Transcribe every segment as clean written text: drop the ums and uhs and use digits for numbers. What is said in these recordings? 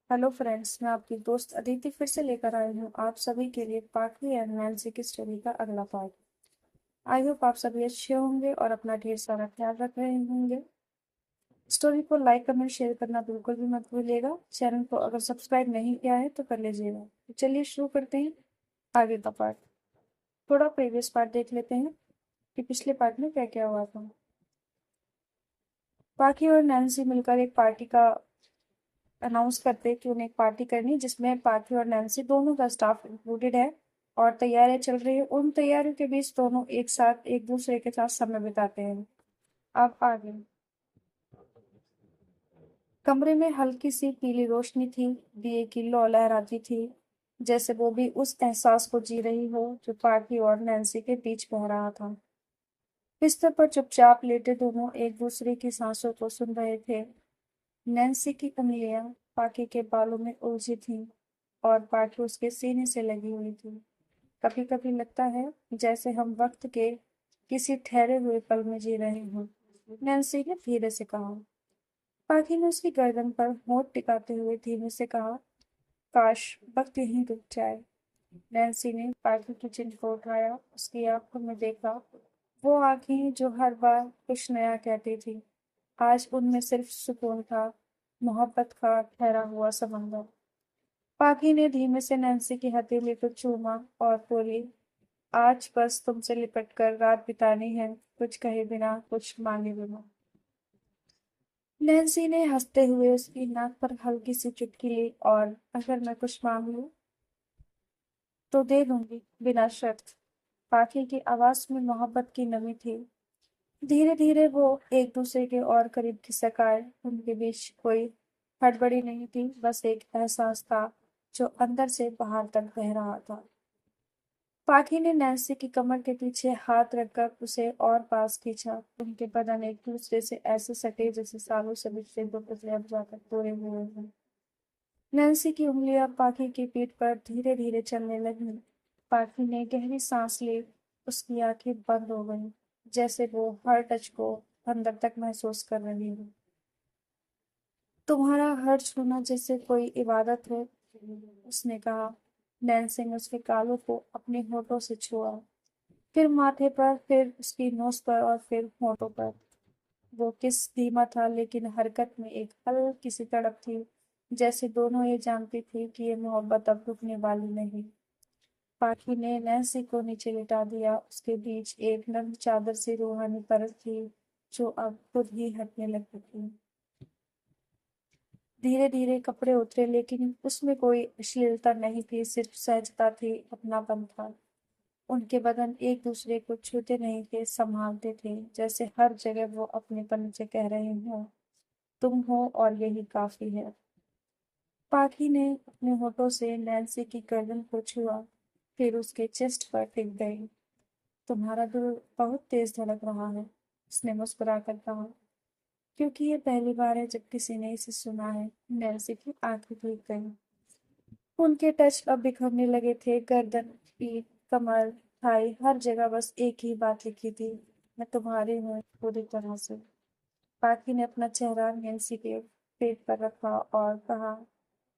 Hello friends, मैं आपकी दोस्त अदिति फिर से लेकर आई हूँ आप सभी के लिए पाखी एंड नैन्सी की स्टोरी का अगला पार्ट। आई होप आप सभी अच्छे होंगे और अपना ढेर सारा ख्याल रख रहे होंगे। स्टोरी को लाइक कमेंट शेयर करना बिल्कुल भी मत भूलिएगा। चैनल को अगर सब्सक्राइब नहीं किया है तो कर लीजिएगा। तो चलिए शुरू करते हैं आगे का पार्ट। थोड़ा प्रीवियस पार्ट देख लेते हैं कि पिछले पार्ट में क्या क्या हुआ था। पाखी और नैन्सी मिलकर एक पार्टी का अनाउंस करते कि उन्हें एक पार्टी करनी है जिसमें पार्थी और नैन्सी दोनों का स्टाफ इंक्लूडेड है और तैयारियां चल रही है। उन तैयारियों के बीच दोनों एक साथ एक दूसरे के साथ समय बिताते हैं। अब आगे कमरे में हल्की सी पीली रोशनी थी। दिए की लौ लहराती थी, जैसे वो भी उस एहसास को जी रही हो जो पार्थी और नैन्सी के बीच बह रहा था। बिस्तर पर चुपचाप लेटे दोनों एक दूसरे की सांसों को सुन रहे थे। नैन्सी की उंगलियां पाकी के बालों में उलझी थीं और पाकी उसके सीने से लगी हुई थी। कभी कभी लगता है जैसे हम वक्त के किसी ठहरे हुए पल में जी रहे हों, नैन्सी ने धीरे से कहा। पाकी ने उसकी गर्दन पर होंठ टिकाते हुए धीमे से कहा, काश वक्त यहीं रुक जाए। नैन्सी ने पाकी की चिन्ह को उठाया, उसकी आंखों में देखा। वो आंखें जो हर बार कुछ नया कहती थी, आज उनमें सिर्फ सुकून था, मोहब्बत का ठहरा हुआ समंदर। पाखी ने धीमे से नैन्सी की हथेली को चूमा और बोली, आज बस तुमसे लिपट कर रात बितानी है, कुछ कहे बिना, कुछ मांगे बिना। नैन्सी ने हंसते हुए उसकी नाक पर हल्की सी चुटकी ली और, अगर मैं कुछ मांग लूं तो दे दूंगी, बिना शर्त। पाखी की आवाज में मोहब्बत की नमी थी। धीरे धीरे वो एक दूसरे के और करीब खिसक आए। उनके बीच कोई हड़बड़ी नहीं थी, बस एक एहसास था जो अंदर से बाहर तक बह रहा था। पाखी ने नैन्सी की कमर के पीछे हाथ रखकर उसे और पास खींचा। उनके बदन एक दूसरे से ऐसे सटे जैसे सालों से बिछड़े दो पुतले अब जाकर पूरे हुए हैं। नैन्सी की उंगलियां पाखी की पीठ पर धीरे धीरे चलने लगी। पाखी ने गहरी सांस ली। उसकी आंखें बंद हो गईं, जैसे वो हर टच को अंदर तक महसूस कर रही हो। तुम्हारा हर छूना जैसे कोई इबादत हो, उसने कहा। नैन्सी ने उसके गालों को अपने होठों से छुआ, फिर माथे पर, फिर उसकी नोज पर और फिर होठों पर। वो किस धीमा था, लेकिन हरकत में एक हल्की सी तड़प थी, जैसे दोनों ये जानती थी कि ये मोहब्बत अब रुकने वाली नहीं। पाखी ने नैन्सी को नीचे लिटा दिया। उसके बीच एक नर्म चादर सी रूहानी परत थी जो अब खुद ही हटने लगी थी। धीरे धीरे कपड़े उतरे, लेकिन उसमें कोई अश्लीलता नहीं थी, सिर्फ सहजता थी, अपनापन था। उनके बदन एक दूसरे को छूते नहीं थे, संभालते थे, जैसे हर जगह वो अपनेपन से कह रहे हो, तुम हो और यही काफी है। पाखी ने अपने होठों से नैन्सी की गर्दन को छुआ, फिर उसके चेस्ट पर टिक गई। तुम्हारा दिल बहुत तेज धड़क रहा है, उसने मुस्कुराकर कहा। क्योंकि ये पहली बार है जब किसी ने इसे सुना है। नैन्सी की आंखें भीग गईं। उनके टच अब बिखरने लगे थे। गर्दन, पीठ, कमर, थाई, हर जगह बस एक ही बात लिखी थी, मैं तुम्हारी हूँ पूरी तरह से। पाखी ने अपना चेहरा नैन्सी के पेट पर रखा और कहा,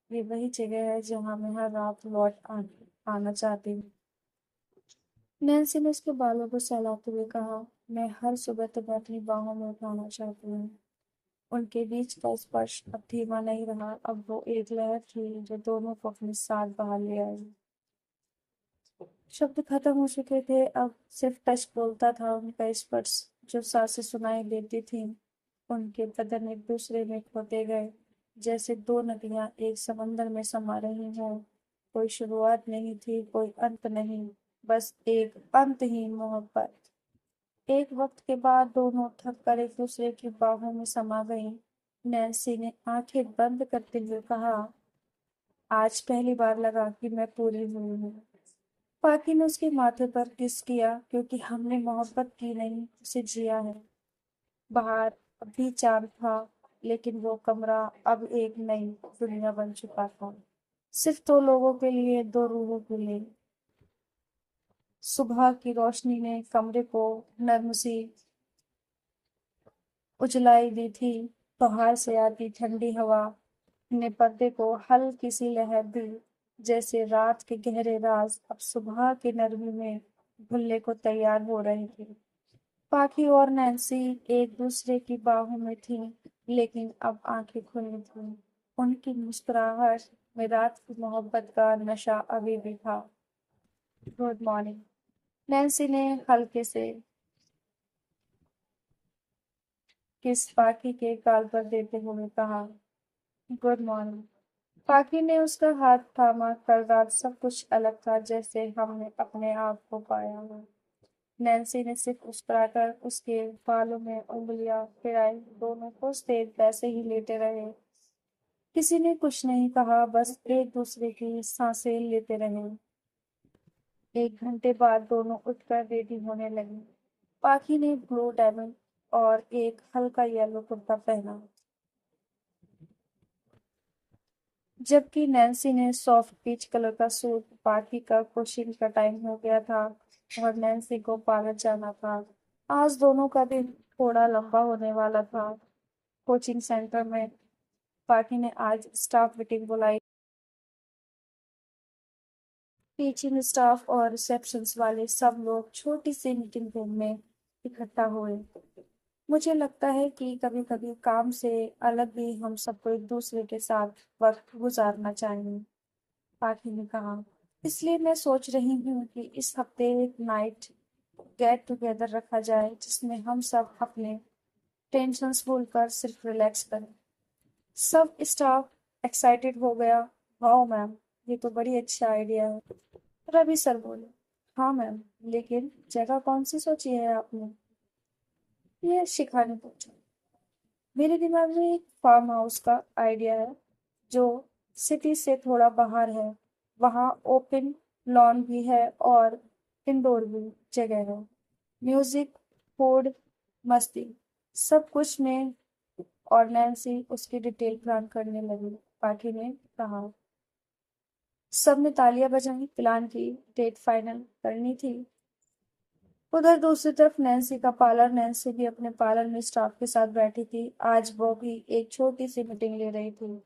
ये वही जगह है जहाँ मैं हर रात आना चाहती हूँ। नैन्सी ने उसके बालों को सहलाते हुए कहा, मैं हर सुबह तुम्हें अपनी बाहों में उठाना चाहती हूँ। उनके बीच का स्पर्श अब धीमा नहीं रहा, अब वो एक लहर थी जो दोनों को अपने साथ बहा ले आई। शब्द खत्म हो चुके थे, अब सिर्फ टच बोलता था, उनका स्पर्श जो सांसें सुनाई देती थी। उनके बदन एक दूसरे में खोते गए, जैसे दो नदियां एक समंदर में समा रही हों। कोई शुरुआत नहीं थी, कोई अंत नहीं, बस एक अंतहीन मोहब्बत। एक वक्त के बाद दोनों थक कर एक दूसरे की बाहों में समा गईं। नैन्सी ने आंखें बंद करते हुए कहा, आज पहली बार लगा कि मैं पूरी हुई हूँ। पाकी ने उसके माथे पर किस किया, क्योंकि हमने मोहब्बत की नहीं, उसे जिया है। बाहर अब भी चांद था, लेकिन वो कमरा अब एक नई दुनिया बन चुका था, सिर्फ दो लोगों के लिए, दो रूहों के लिए। सुबह की रोशनी ने कमरे को नर्म सी उजलाई दी थी। बाहर से आती ठंडी हवा ने पर्दे को हल्की सी लहर दी, जैसे रात के गहरे राज अब सुबह की नरमी में भुनने को तैयार हो रहे थे। पाखी और नैन्सी एक दूसरे की बाहों में थीं, लेकिन अब आंखें खुली थीं। उनकी मुस्कुराहट में रात की मोहब्बत का नशा अभी भी था। गुड मॉर्निंग, नैन्सी ने हल्के से किस पाखी के गाल पर देते हुए कहा। Good morning. पाखी ने उसका हाथ थामा। कल रात सब कुछ अलग था, जैसे हमने अपने आप को पाया हो। नैन्सी ने सिर्फ मुस्कुराकर उसके बालों में उंगलियां फिराई। दोनों कुछ देर वैसे ही लेटे रहे। किसी ने कुछ नहीं कहा, बस एक दूसरे की सांसें लेते रहे। 1 घंटे बाद दोनों उठकर रेडी होने लगे। पाखी ने ब्लू डायमंड और एक हल्का येलो कुर्ता पहना, जबकि नैन्सी ने सॉफ्ट पीच कलर का सूट। पार्टी का कोचिंग का टाइम हो गया था और नैन्सी को पार्लर जाना था। आज दोनों का दिन थोड़ा लंबा होने वाला था। कोचिंग सेंटर में पार्टी ने आज स्टाफ मीटिंग बुलाई। टीचिंग स्टाफ और रिसेप्शंस वाले सब लोग छोटी सी मीटिंग रूम में इकट्ठा हुए। मुझे लगता है कि कभी-कभी काम से अलग भी हम सबको एक दूसरे के साथ वक्त गुजारना चाहिए, पाखी ने कहा। इसलिए मैं सोच रही हूँ कि इस हफ्ते एक नाइट गेट टुगेदर रखा जाए, जिसमें हम सब अपने टेंशन्स भूलकर सिर्फ रिलैक्स करें। सब स्टाफ एक्साइटेड हो गया। वाओ मैम, ये तो बड़ी अच्छा आइडिया है। रवि सर बोले, हाँ मैम, लेकिन जगह कौन सी सोची है आपने? ये शिखा ने पूछा। मेरे दिमाग में एक फार्म हाउस का आइडिया है, जो सिटी से थोड़ा बाहर है। वहाँ ओपन लॉन भी है और इंडोर भी जगह है। म्यूजिक, फूड, मस्ती, सब कुछ में। और नैन्सी उसकी डिटेल प्लान करने लगी। पार्टी ने कहा। सबने तालियां बजाई। प्लान की डेट फाइनल करनी थी। उधर दूसरी तरफ नैन्सी का पार्लर। नैन्सी भी अपने पार्लर में स्टाफ के साथ बैठी थी। आज वो भी एक छोटी सी मीटिंग ले रही थी।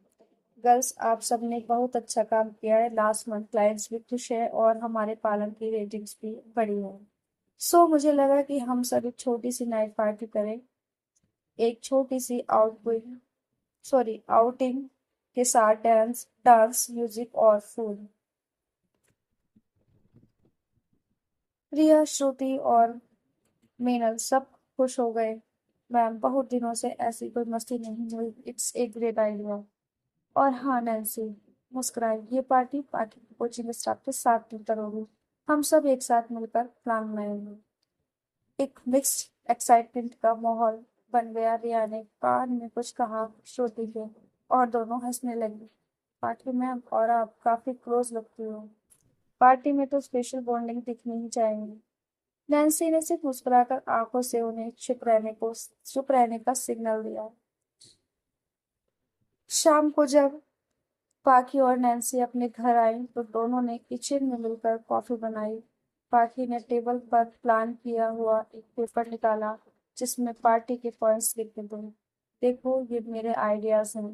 गर्ल्स, आप सबने बहुत अच्छा काम किया है। लास्ट मंथ क्लाइंट्स भी खुश है और हमारे पार्लर की रेटिंग्स भी बढ़ी है। सो मुझे लगा कि हम सब एक छोटी सी नाइट पार्टी करें। एक छोटी सी आउटिंग के साथ डांस डांस म्यूजिक और फूड। रिया, श्रुति और मीनल सब खुश हो गए। मैम, बहुत दिनों से ऐसी कोई मस्ती नहीं हुई। It's a great idea. और हाँ नैन्सी मुस्कुराई, ये पार्टी बाकी कोचिंग स्टाफ के साथ मिलकर होगी। हम सब एक साथ मिलकर प्लान बनाएंगे। एक मिक्स्ड एक्साइटमेंट का माहौल बन गया। रिया ने कान में कुछ कहा श्रुति के, और दोनों हंसने लगी। पार्टी मैम, और आप काफी क्लोज लगती हो। पार्टी में तो स्पेशल बॉन्डिंग दिखनी ही चाहिए। नैन्सी ने सिर्फ मुस्कुराकर आंखों से उन्हें चुप रहने का सिग्नल दिया। शाम को जब पाखी और नैन्सी अपने घर आई तो दोनों ने किचन में मिलकर कॉफी बनाई। पाखी ने टेबल पर प्लान किया हुआ एक पेपर निकाला, जिसमें पार्टी के पॉइंट्स लिखे थे। देखो, ये मेरे आइडियाज हैं।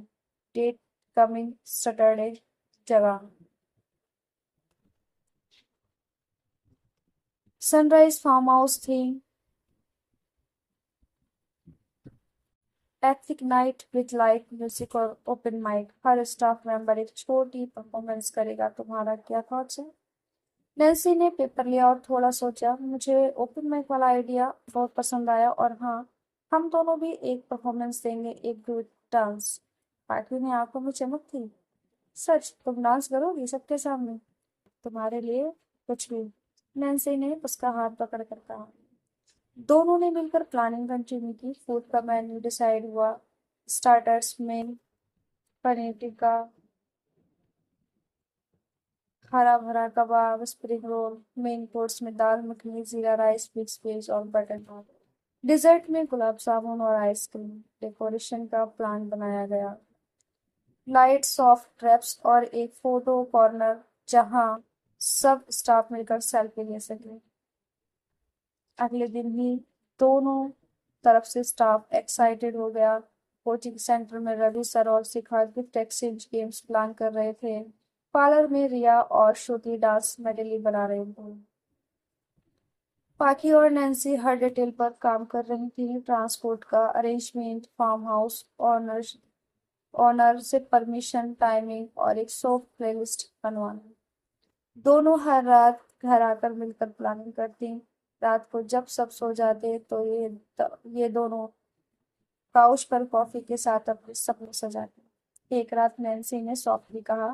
डेट, कमिंग सैटरडे, जगह sunrise farm house theme, ethnic night with light music और ओपन माइक। हर स्टाफ मेंबर एक छोटी परफॉर्मेंस करेगा। तुम्हारा क्या थॉट्स है? नैन्सी ने पेपर लिया और थोड़ा सोचा। मुझे ओपन माइक वाला आइडिया बहुत पसंद आया, और हाँ, हम दोनों भी एक परफॉर्मेंस देंगे, एक ग्रुप डांस। पार्टी ने आंखों में चमक थी। सच, तुम डांस करोगी सबके सामने? तुम्हारे लिए कुछ भी, नैन्सी ने उसका हाथ पकड़ कर कहा। दोनों ने मिलकर प्लानिंग कंटिन्यू की। फूड का मेन्यू डिसाइड हुआ। स्टार्टर्स में पनीर टिक्का, हरा भरा कबाब, स्प्रिंग रोल। मेन कोर्स में दाल मखनी, जीरा राइस, मिक्स वेज और बटर नान। डिजर्ट में गुलाब जामुन और आइसक्रीम। डेकोरेशन का प्लान बनाया गया। लाइट, सॉफ्ट ड्रेप्स और एक फोटो कॉर्नर, जहां सब स्टाफ मिलकर सेल्फी ले सके। अगले दिन ही दोनों तरफ से स्टाफ एक्साइटेड हो गया। कोचिंग सेंटर में रवि सर और शिखा गिफ्ट एक्सचेंज गेम्स प्लान कर रहे थे। पार्लर में रिया और श्रुति डांस मेडली बना रहे थे। पाखी और नैन्सी हर डिटेल पर काम कर रही थी। ट्रांसपोर्ट का अरेंजमेंट, फार्म हाउस ऑनर से परमिशन, टाइमिंग और एक सॉफ्ट प्लेलिस्ट बनवाना। दोनों हर रात घर आकर मिलकर प्लानिंग करती। रात को जब सब सो जाते तो ये दोनों काउच पर कॉफी के साथ अपने सपने सजाते। एक रात नैन्सी ने सॉफ्टली कहा,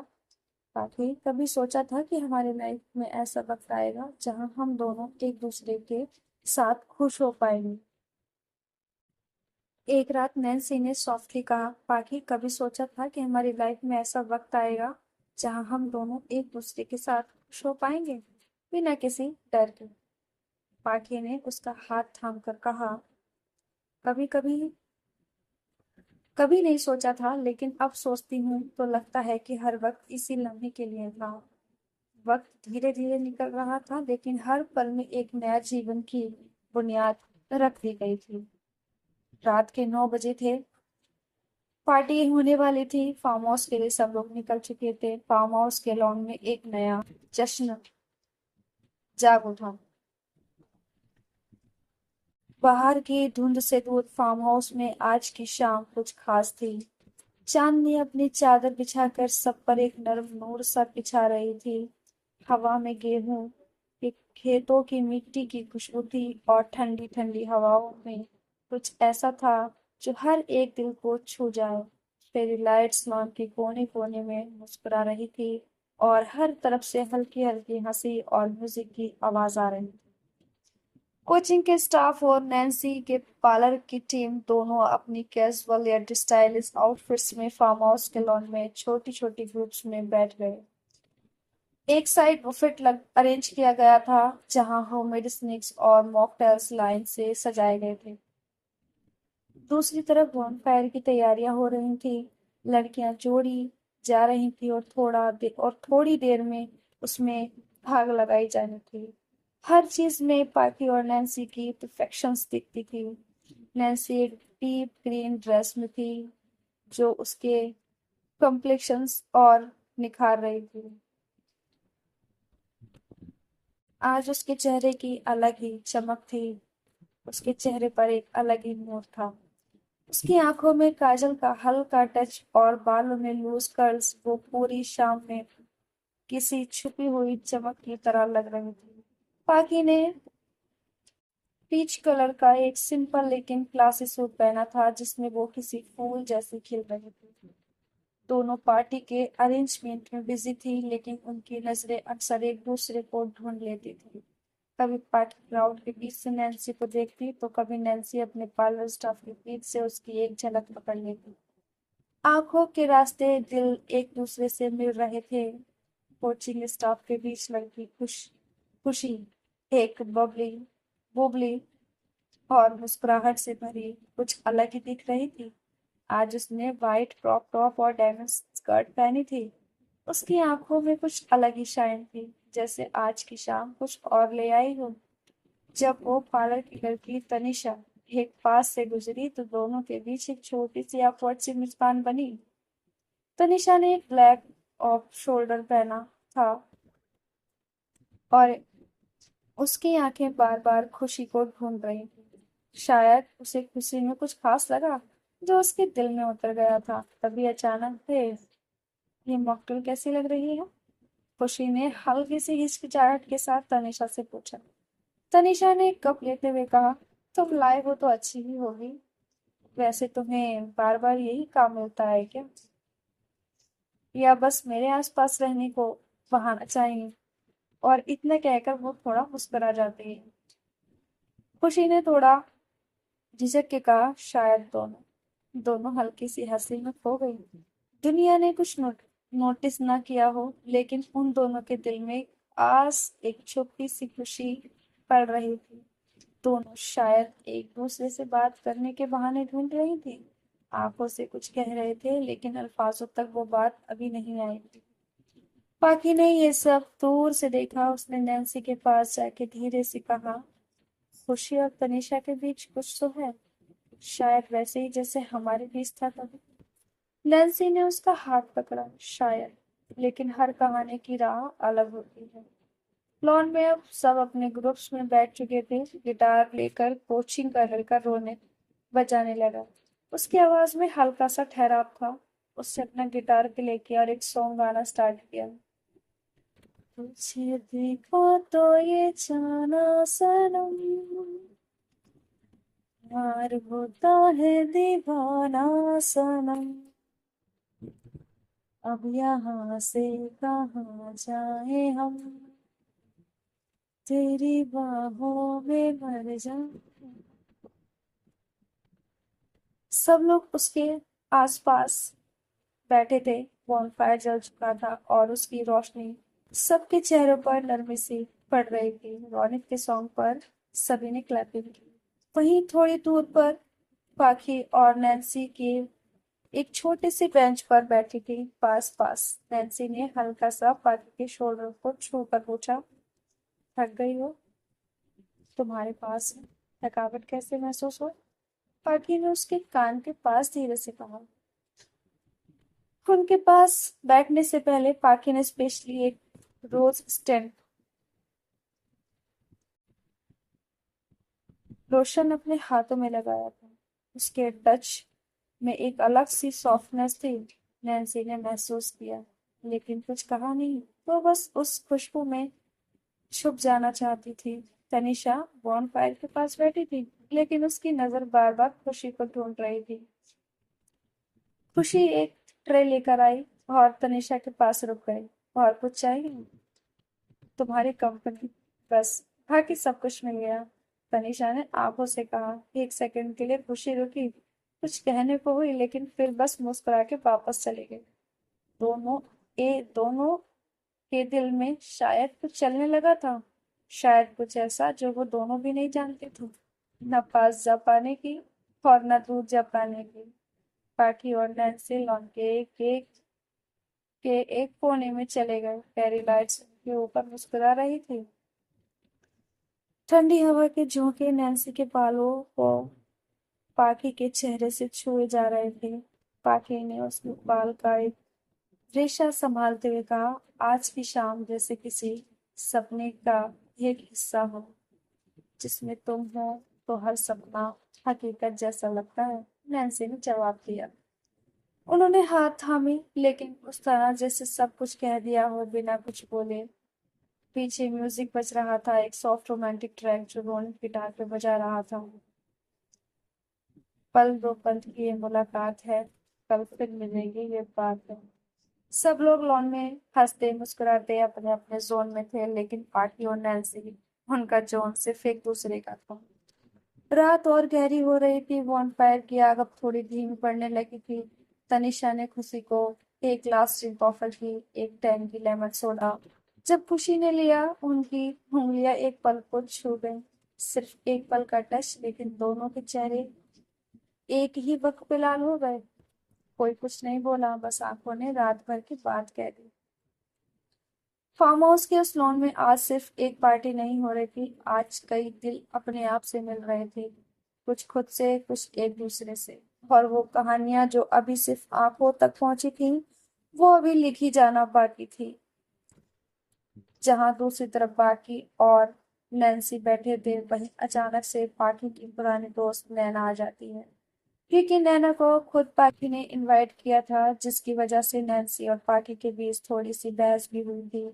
पाखी, कभी सोचा था कि हमारी लाइफ में ऐसा वक्त आएगा जहां हम दोनों एक दूसरे के साथ खुश हो पाएंगे। एक रात नैन्सी ने सॉफ्टली कहा, पाखी, कभी सोचा था कि हमारी लाइफ में ऐसा वक्त आएगा जहां हम दोनों एक दूसरे के साथ खुश हो पाएंगे, बिना किसी डर के। पाखी ने उसका हाथ थाम कर कहा, कभी कभी कभी नहीं सोचा था, लेकिन अब सोचती हूँ तो लगता है कि हर वक्त इसी लम्हे के लिए था। वक्त धीरे धीरे निकल रहा था, लेकिन हर पल में एक नया जीवन की बुनियाद रख दी गई थी। रात के 9 बजे थे। पार्टी होने वाली थी। फार्म हाउस के लिए सब लोग निकल चुके थे। फार्म हाउस के लॉन में एक नया जश्न जाग उठा। बाहर की धुंध से दूर फार्म हाउस में आज की शाम कुछ खास थी। चांदनी अपनी चादर बिछाकर सब पर एक नर्म नूर सा बिछा रही थी। हवा में गेहूं के खेतों की मिट्टी की खुशबू थी और ठंडी ठंडी हवाओं में कुछ ऐसा था जो हर एक दिल को छू जाए। फेरी लाइट्स लॉन के कोने कोने में मुस्कुरा रही थी और हर तरफ से हल्की हल्की हंसी और म्यूजिक की आवाज आ रही थी। कोचिंग के स्टाफ और नैन्सी के पार्लर की टीम दोनों अपनी कैजुअल या स्टाइलिश आउटफिट्स में फार्म हाउस के लॉन में छोटी छोटी ग्रुप्स में बैठ गए। एक साइड बुफेट अरेंज किया गया था, जहां होममेड स्नैक्स और मॉकटेल्स लाइन से सजाए गए थे। दूसरी तरफ बॉनफायर की तैयारियां हो रही थी। लड़कियां जोड़ी जा रही थी और थोड़ी देर में उसमें भाग लगाई जानी थी। हर चीज में पार्टी और नैन्सी की परफेक्शंस दिखती थी। नैन्सी एक डीप ग्रीन ड्रेस में थी जो उसके कॉम्प्लेक्शंस और निखार रही थी। आज उसके चेहरे की अलग ही चमक थी। उसके चेहरे पर एक अलग ही नूर था। उसकी आंखों में काजल का हल्का टच और बालों में लूज कर्ल्स वो पूरी शाम में किसी छुपी हुई चमक की तरह लग रही थी। पाकी ने पीच कलर का एक सिंपल लेकिन क्लासी सूट पहना था, जिसमें वो किसी फूल जैसे खिल रही थी। दोनों पार्टी के अरेंजमेंट में बिजी थी, लेकिन उनकी नजरें अक्सर एक दूसरे को ढूंढ लेती थी। कभी पार्टी क्राउड के बीच से नैन्सी को देखती तो कभी नैन्सी अपने पार्लर स्टाफ के बीच से उसकी एक झलक पकड़ लेती। आंखों के रास्ते दिल एक दूसरे से मिल रहे थे। कोचिंग स्टाफ के बीच लड़की खुशी एक बबली बुबली और मुस्कुराहट से भरी कुछ अलग ही दिख रही थी। आज उसने व्हाइट क्रॉप टॉप और डायमंड स्कर्ट पहनी थी। उसकी आंखों में कुछ अलग ही शाइन थी, जैसे आज की शाम कुछ और ले आई हो। जब वो पार्लर की लड़की तनिषा एक पास से गुजरी तो दोनों के बीच एक छोटी सी awkward सी मुस्कान बनी। तनिषा ने एक ब्लैक ऑफ शोल्डर पहना था और उसकी आंखें बार बार खुशी को ढूंढ रही थी। शायद उसे खुशी में कुछ खास लगा जो उसके दिल में उतर गया था। तभी अचानक थे, ये मॉकटेल कैसी लग रही है? खुशी ने हल्की सी हिचकिचाहट के साथ तनिषा से पूछा। तनिषा ने एक कप लेते हुए कहा, तुम लाए हो तो अच्छी ही होगी। वैसे तुम्हें बार बार यही काम मिलता है क्या, या बस मेरे आसपास रहने को बहाना चाहिए? और इतना कहकर वो थोड़ा मुस्कुरा जाती है। खुशी ने थोड़ा झिझक के कहा, शायद दोनों। दोनों हल्की सी हंसी में खो गई। दुनिया ने कुछ नोटिस ना किया हो, लेकिन उन दोनों के दिल में आस एक छोटी सी खुशी पड़ रही थी। दोनों शायद एक दूसरे से बात करने के बहाने ढूंढ रही थी। आंखों से कुछ कह रहे थे, लेकिन अल्फाजों तक वो बात अभी नहीं आई थी। पाकी ने ये सब दूर से देखा। उसने नैन्सी के पास जाके धीरे से कहा, खुशी और तनीषा के बीच कुछ तो है। शायद वैसे ही जैसे हमारे बीच था तब। नैन्सी ने उसका हाथ पकड़ा। शायद, लेकिन हर कहानी की राह अलग होती है। लॉन में अब सब अपने ग्रुप्स में बैठ चुके थे। गिटार लेकर कोचिंग का लड़का रोने बजाने लगा। उसकी आवाज में हल्का सा ठहराव था। उसने अपना गिटार प्ले किया और एक सॉन्ग गाना स्टार्ट किया। तुझे देखो तो ये जाना सनम, प्यार होता है दीवाना सनम, अब यहाँ से कहाँ जाए हम, तेरी बाहों में मर जाए। सब लोग उसके आसपास बैठे थे। बॉनफायर जल चुका था और उसकी रोशनी सबके चेहरों पर नरमी सी पड़ रही थी। रौनक के सॉन्ग पर सभी ने क्लैपिंग की। वहीं थोड़ी दूर पर पाखी और नैन्सी की एक छोटे से बेंच पर बैठी थी। पास पास नैन्सी ने हल्का सा पाखी के शोल्डर को छू कर पूछा, थक गई हो? तुम्हारे पास थकावट कैसे महसूस हो? पाखी ने उसके कान के पास धीरे से कहा। उनके पास बैठने से पहले पाखी ने स्पेशली एक रोज स्टेम लोशन अपने हाथों में लगाया था। उसके टच में एक अलग सी सॉफ्टनेस थी। नैन्सी ने महसूस किया, लेकिन कुछ कहा नहीं। वो बस उस खुशबू में छुप जाना चाहती थी। तनिषा बॉनफायर के पास बैठी थी, लेकिन उसकी नजर बार बार खुशी को ढूंढ रही थी। खुशी एक ट्रे लेकर आई और तनिषा के पास रुक गई। और कुछ चाहिए? तुम्हारी कंपनी, बस, बाकी सब कुछ मिल गया। तनिषा ने आंखों से कहा। एक सेकंड के लिए खुशी रुकी, कुछ कहने को हुई, लेकिन फिर बस मुस्कुरा के वापस चली गई। दोनों के दिल में शायद कुछ चलने लगा था। शायद कुछ ऐसा जो वो दोनों भी नहीं जानते थे। न पास जा पाने की और न दूर जा पाने की। पार्टी और नैन्सी लॉन के एक कोने में चले गए। फेरी लाइट्स के ऊपर मुस्कुरा रही थी। ठंडी हवा के झोंके नैन्सी के बालों को पाखी के चेहरे से छुए जा रहे थे। पाखी ने उसके बाल का एक रेशा संभालते हुए कहा, आज की शाम जैसे किसी सपने का एक हिस्सा हो, जिसमें तुम हो तो हर सपना हकीकत जैसा लगता है। नैन्सी ने जवाब दिया। उन्होंने हाथ थामे, लेकिन उस तरह जैसे सब कुछ कह दिया हो बिना कुछ बोले। पीछे म्यूजिक बज रहा था, एक सॉफ्ट रोमांटिक ट्रैक जो रोनित गिटार पे बजा रहा था। पल दो पल की ये मुलाकात है, कल फिर मिलेंगे ये बात है। सब लोग लॉन में हंसते मुस्कुराते अपने अपने जोन में थे, लेकिन पार्टी और नैन्सी, उनका जोन सिर्फ एक दूसरे का था। रात और गहरी हो रही थी। बॉनफायर की आग अब थोड़ी धीमी पड़ने लगी थी। तनिषा ने खुशी को एक ग्लास ड्रिंक ऑफर की, एक टैंग की लेमन सोडा। जब खुशी ने लिया, उनकी उंगलियां एक पल को छू गई। सिर्फ एक पल का टच, लेकिन दोनों के चेहरे एक ही वक्त पे लाल हो गए। कोई कुछ नहीं बोला, बस आंखों ने रात भर की बात कह दी। फार्म हाउस के उस लॉन में आज सिर्फ एक पार्टी नहीं हो रही थी। आज कई दिल अपने आप से मिल रहे थे, कुछ खुद से, कुछ एक दूसरे से। और वो कहानियां जो अभी सिर्फ आंखों तक पहुंची थी, वो अभी लिखी जाना बाकी थी। जहां दूसरी तरफ बाकी और नैन्सी बैठे थे, वहीं अचानक से पाकी की पुरानी दोस्त नैना आ जाती है। क्योंकि नैना को खुद पाकी ने इनवाइट किया था, जिसकी वजह से नैन्सी और पाकी के बीच थोड़ी सी बहस भी हुई थी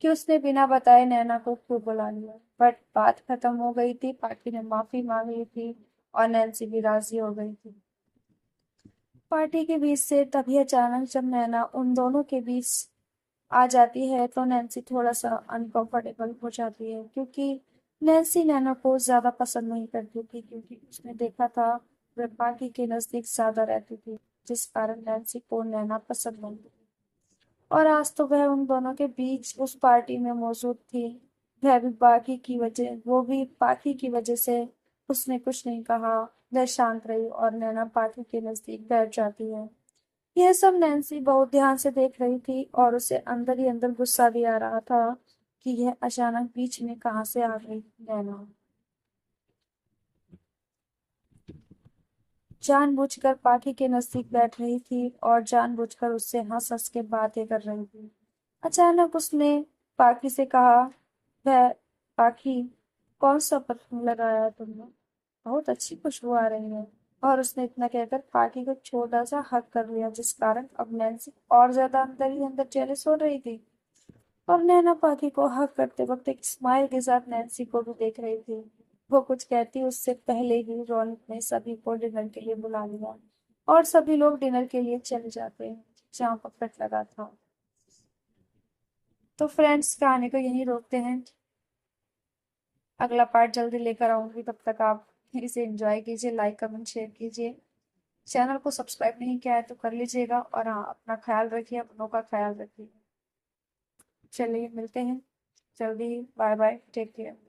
कि उसने बिना बताए नैना को क्यों बुला लिया। बट बात खत्म हो गई थी। पाकी ने माफी मांग ली थी और नैन्सी भी राजी हो गई थी। पार्टी के बीच से तभी अचानक जब नैना उन दोनों के बीच आ जाती है, तो नैन्सी थोड़ा सा अनकंफर्टेबल हो जाती है। क्योंकि नैन्सी नैना को ज्यादा पसंद नहीं करती थी, क्योंकि उसने देखा था वह पार्टी के नजदीक ज्यादा रहती थी, जिस कारण नैन्सी को नैना पसंद नहीं थी। और आज तो वह उन दोनों के बीच उस पार्टी में मौजूद थी। वो भी पार्टी की वजह से उसने कुछ नहीं कहा। वह शांत रही और नैना पार्टी के नजदीक बैठ जाती है। यह सब नैन्सी बहुत ध्यान से देख रही थी और उसे अंदर ही अंदर गुस्सा भी आ रहा था कि यह अचानक बीच में कहाँ से आ गई नैना। जानबूझकर पाखी के नजदीक बैठ रही थी और जानबूझकर उससे हंस हंस के बातें कर रही थी। अचानक उसने पाखी से कहा, वह पाखी, कौन सा परफ्यूम लगाया है तुमने? बहुत अच्छी खुशबू आ रही है। और उसने इतना कहकर पार्टी को छोटा सा हक कर लिया, जिस कारण अब नैन्सी और ज्यादा अंदर ही अंदर जेलस हो रही थी। और नैना पार्टी को हक करते वक्त एक स्माइल के साथ नैन्सी को भी देख रही थी। वो कुछ कहती उससे पहले ही रौनक ने सभी को डिनर के लिए बुला लिया और सभी लोग डिनर के लिए चले जाते हैं जहाँ पर कट लगा था। तो फ्रेंड्स, कहानी को यहीं रोकते हैं। अगला पार्ट जल्दी लेकर आऊंगी, तब तक आप इसे एंजॉय कीजिए, लाइक कमेंट शेयर कीजिए। चैनल को सब्सक्राइब नहीं किया है तो कर लीजिएगा, और हाँ, अपना ख्याल रखिए, अपनों का ख्याल रखिए। चलिए मिलते हैं जल्दी ही। Bye bye, take care.